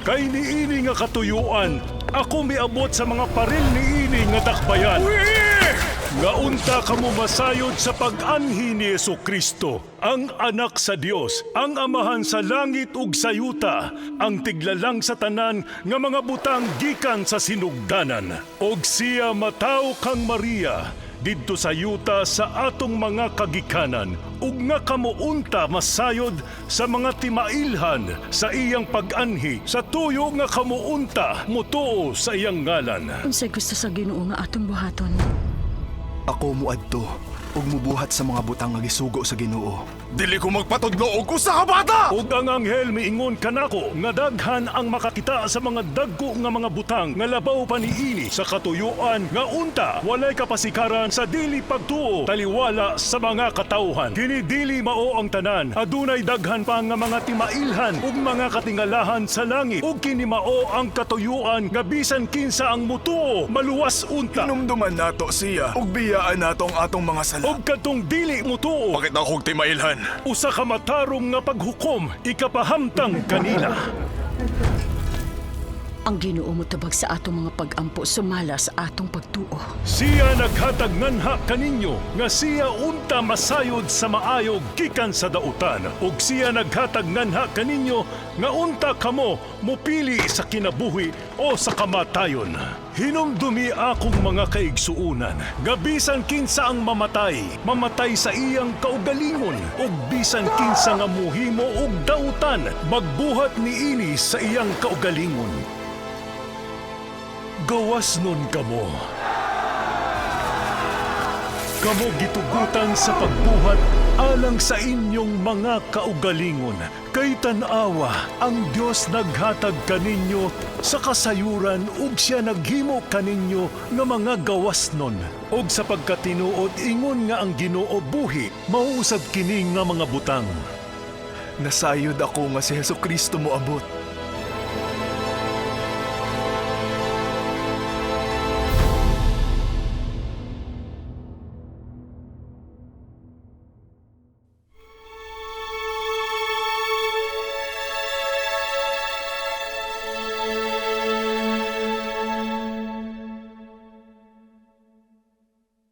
Kay niini nga katuyuan, ako miabot sa mga paril niini nga dakbayan. Nga unta kamo masayod sa pag-anhi ni Jesucristo, ang anak sa Dios, ang amahan sa langit ug sa yuta, ang tiglalang sa tanan nga mga butang gikan sa sinugdanan. Og siya mataw kang Maria, didto sa yuta sa atong mga kagikanan, ug nga kamo unta masayod sa mga timailhan sa iyang pag-anhi, sa tuyo nga kamo unta mutuo sa iyang ngalan. Unsay gusto sa Ginoo nga atong buhaton? Ako muadto ug mubuhat sa mga butang nga gisugo sa Ginoo. Dili ko magpatudlo og usa ka bata! Ug ang anghel miingon kanako nga daghan ang makakita sa mga dagko nga mga butang nga labaw pa niini sa katuyuan nga unta walay kapasikaran sa dili pagtuo taliwala sa mga katawhan. Kini dili mao ang tanan, adunay daghan pa nga mga timailhan ug mga katingalahan sa langit, ug kini mao ang katuyuan nga bisan kinsa ang mutuo maluwas unta. Hinumduman nato siya ug biyaan nato ang atong mga sala. Og katong dili mutuo, Bakit na akong timailhan? usa ka matarong nga paghukom ikapahamtang kanila. Ang Ginoo motabag sa atong mga pag-ampo sumala sa atong pagtuo. Siya naghatag nganha kaninyo nga siya unta masayod sa maayog gikan sa dautan, ug siya naghatag nganha kaninyo nga unta kamo mupili sa kinabuhi o sa kamatayon. Hinumdumi akong mga kaigsuunan, nga bisan kinsa ang mamatay sa iyang kaugalingon, ug bisan kinsa nga muhimo og dautan, magbuhat niini sa iyang kaugalingon. Gawas nun kamo. Kamo gitugutan sa pagbuhat alang sa inyong mga kaugalingon. Kay tan-awa, ang Dios naghatag kaninyo sa kasayuran ug siya naghimo kaninyo nga mga gawas nun. Og sa pagkatinuod ingon nga ang Ginoo buhi, mauusab kini nga mga butang. Nasayod ako nga si Jesucristo moabot.